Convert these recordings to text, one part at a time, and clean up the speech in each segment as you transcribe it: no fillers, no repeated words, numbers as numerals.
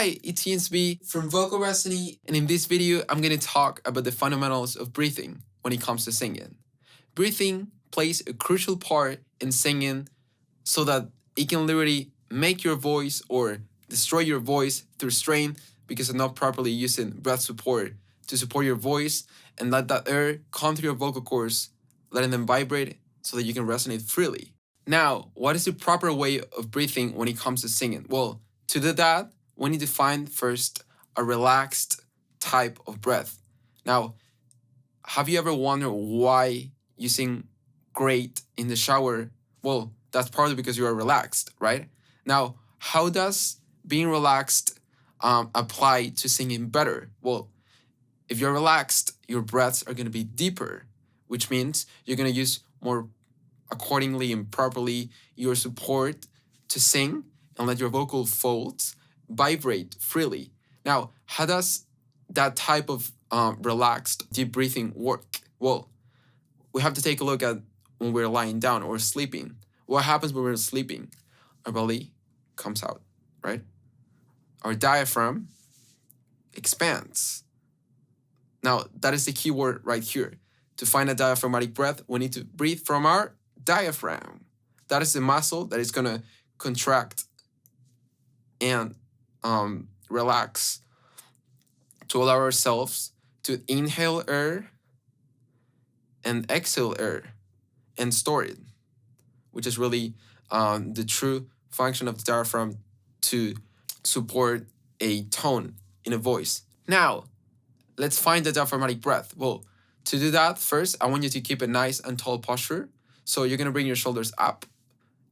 Hi, it's Ian from Vocal Resony, and in this video, I'm going to talk about the fundamentals of breathing when it comes to singing. Breathing plays a crucial part in singing so that it can literally make your voice or destroy your voice through strain because of not properly using breath support to support your voice and let that air come through your vocal cords, letting them vibrate so that you can resonate freely. Now, what is the proper way of breathing when it comes to singing? Well, to do that, we need to find first a relaxed type of breath. Now, have you ever wondered why you sing great in the shower? Well, that's partly because you are relaxed, right? Now, how does being relaxed apply to singing better? Well, if you're relaxed, your breaths are going to be deeper, which means you're going to use more accordingly and properly your support to sing and let your vocal folds vibrate freely. Now, how does that type of relaxed deep breathing work? Well, we have to take a look at when we're lying down or sleeping. What happens when we're sleeping? Our belly comes out, right? Our diaphragm expands. Now, that is the key word right here. To find a diaphragmatic breath, we need to breathe from our diaphragm. That is the muscle that is going to contract and relax to allow ourselves to inhale air and exhale air and store it, which is really the true function of the diaphragm to support a tone in a voice. Now, let's find the diaphragmatic breath. Well, to do that, first, I want you to keep a nice and tall posture. So you're going to bring your shoulders up.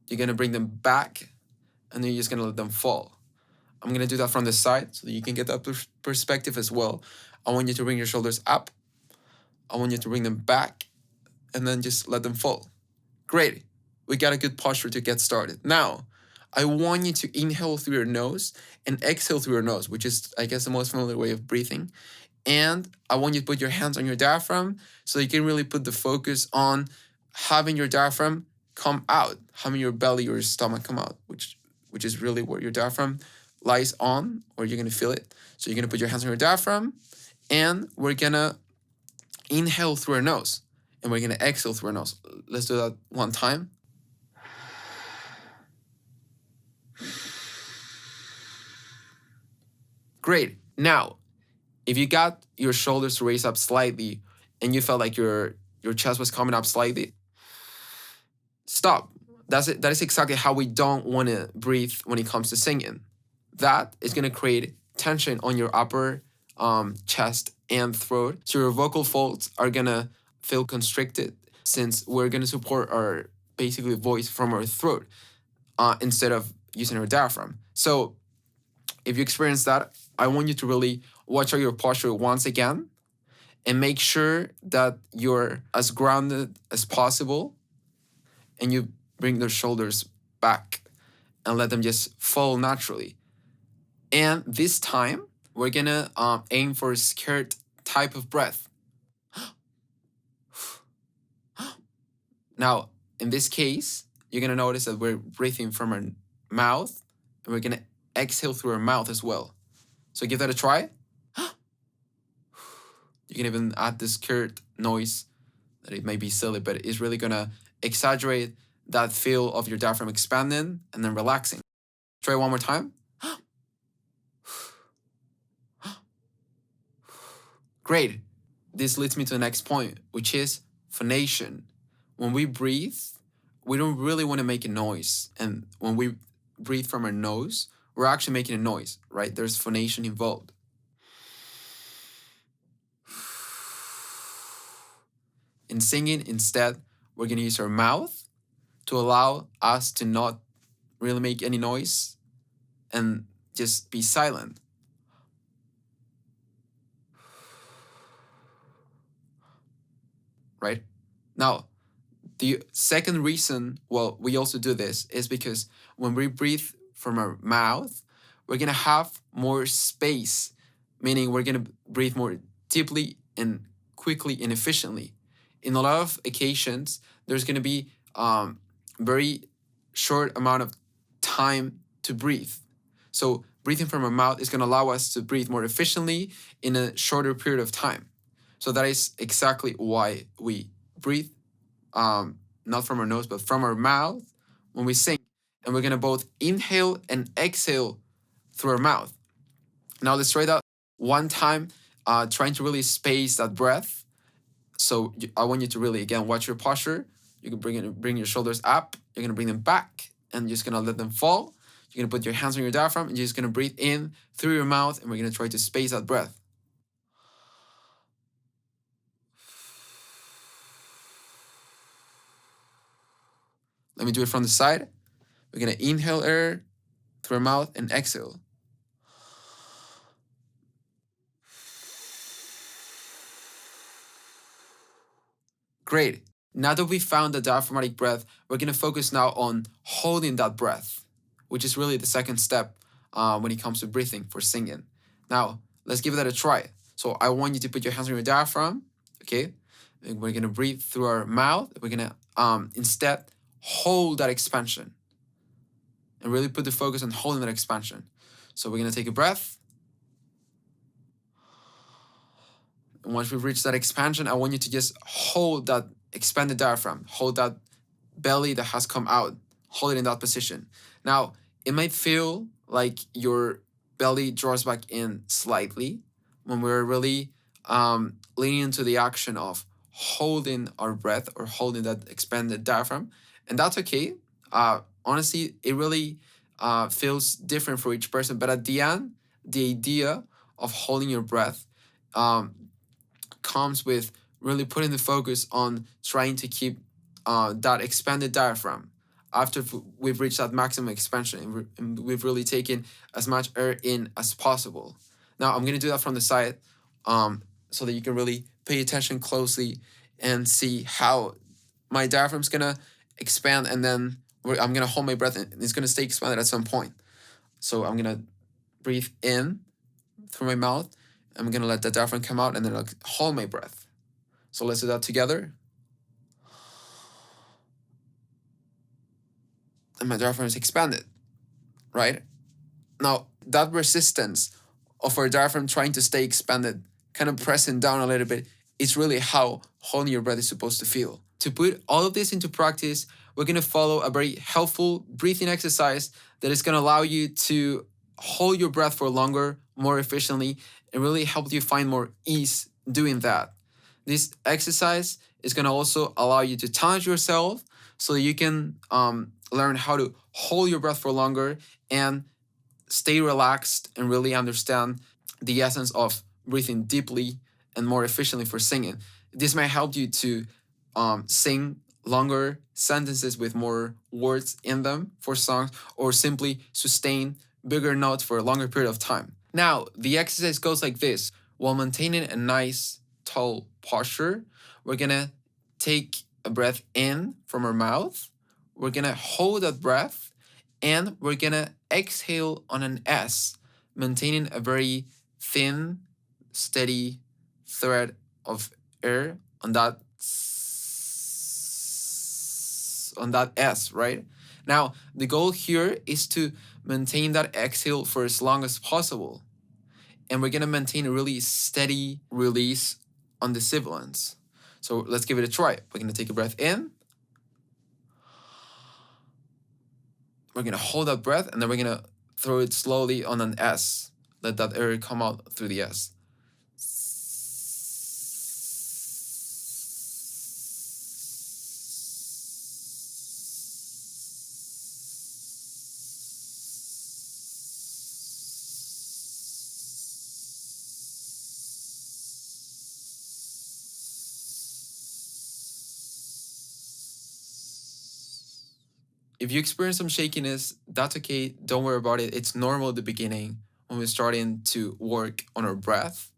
You're going to bring them back, and then you're just going to let them fall. I'm going to do that from the side so that you can get that perspective as well. I want you to bring your shoulders up. I want you to bring them back, and then just let them fall. Great. We got a good posture to get started. Now, I want you to inhale through your nose and exhale through your nose, which is, I guess, the most familiar way of breathing. And I want you to put your hands on your diaphragm so you can really put the focus on having your diaphragm come out, having your belly or your stomach come out, which is really where your diaphragm lies on, or you're going to feel it. So you're going to put your hands on your diaphragm, and we're going to inhale through our nose, and we're going to exhale through our nose. Let's do that one time. Great. Now, if you got your shoulders raised up slightly and you felt like your chest was coming up slightly, stop. That is exactly how we don't want to breathe when it comes to singing. That is going to create tension on your upper chest and throat. So your vocal folds are going to feel constricted since we're going to support our basically voice from our throat instead of using our diaphragm. So if you experience that, I want you to really watch out your posture once again and make sure that you're as grounded as possible and you bring their shoulders back and let them just fall naturally. And this time, we're gonna aim for a skirt type of breath. Now, in this case, you're gonna notice that we're breathing from our mouth and we're gonna exhale through our mouth as well. So give that a try. You can even add the skirt noise, that it may be silly, but it's really gonna exaggerate that feel of your diaphragm expanding and then relaxing. Try one more time. Great. This leads me to the next point, which is phonation. When we breathe, we don't really want to make a noise. And when we breathe from our nose, we're actually making a noise, right? There's phonation involved. In singing, instead, we're going to use our mouth to allow us to not really make any noise and just be silent. Right? Now, the second reason, well, we also do this is because when we breathe from our mouth, we're going to have more space, meaning we're going to breathe more deeply and quickly and efficiently. In a lot of occasions, there's going to be very short amount of time to breathe. So breathing from our mouth is going to allow us to breathe more efficiently in a shorter period of time. So that is exactly why we breathe, not from our nose, but from our mouth when we sing. And we're going to both inhale and exhale through our mouth. Now let's try that one time, trying to really space that breath. So I want you to really, again, watch your posture. You can bring your shoulders up. You're going to bring them back, and you're just going to let them fall. You're going to put your hands on your diaphragm, and you're just going to breathe in through your mouth, and we're going to try to space that breath. Let me do it from the side. We're going to inhale air through our mouth and exhale. Great. Now that we found the diaphragmatic breath, we're going to focus now on holding that breath, which is really the second step when it comes to breathing for singing. Now, let's give that a try. So I want you to put your hands on your diaphragm, okay? And we're going to breathe through our mouth. We're going to instead hold that expansion and really put the focus on holding that expansion. So we're going to take a breath. And once we've reached that expansion, I want you to just hold that expanded diaphragm, hold that belly that has come out, hold it in that position. Now, it might feel like your belly draws back in slightly when we're really leaning into the action of holding our breath or holding that expanded diaphragm. And that's okay. Honestly, it really feels different for each person. But at the end, the idea of holding your breath comes with really putting the focus on trying to keep that expanded diaphragm after we've reached that maximum expansion and we've really taken as much air in as possible. Now I'm going to do that from the side so that you can really pay attention closely and see how my diaphragm's going to expand, and then I'm going to hold my breath and it's going to stay expanded at some point. So I'm going to breathe in through my mouth. I'm going to let the diaphragm come out, and then I'll hold my breath. So let's do that together. And my diaphragm is expanded, right? Now, that resistance of our diaphragm trying to stay expanded, kind of pressing down a little bit, is really how holding your breath is supposed to feel. To put all of this into practice, we're going to follow a very helpful breathing exercise that is going to allow you to hold your breath for longer, more efficiently, and really help you find more ease doing that. This exercise is going to also allow you to challenge yourself so that you can learn how to hold your breath for longer and stay relaxed and really understand the essence of breathing deeply and more efficiently for singing. This might help you to sing longer sentences with more words in them for songs, or simply sustain bigger notes for a longer period of time. Now, the exercise goes like this. While maintaining a nice, tall posture, we're gonna take a breath in from our mouth. We're gonna hold that breath, and we're gonna exhale on an S, maintaining a very thin, steady thread of air on that S, right? Now, the goal here is to maintain that exhale for as long as possible. And we're gonna maintain a really steady release on the sibilants. So let's give it a try. We're gonna take a breath in. We're gonna hold that breath, and then we're gonna throw it slowly on an S. Let that air come out through the S. If you experience some shakiness, that's okay. Don't worry about it. It's normal at the beginning when we're starting to work on our breath,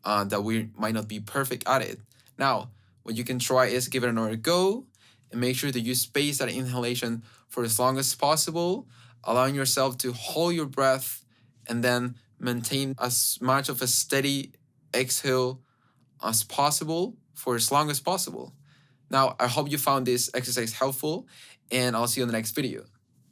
that we might not be perfect at it. Now, what you can try is give it another go and make sure that you space that inhalation for as long as possible, allowing yourself to hold your breath and then maintain as much of a steady exhale as possible for as long as possible. Now, I hope you found this exercise helpful, and I'll see you in the next video.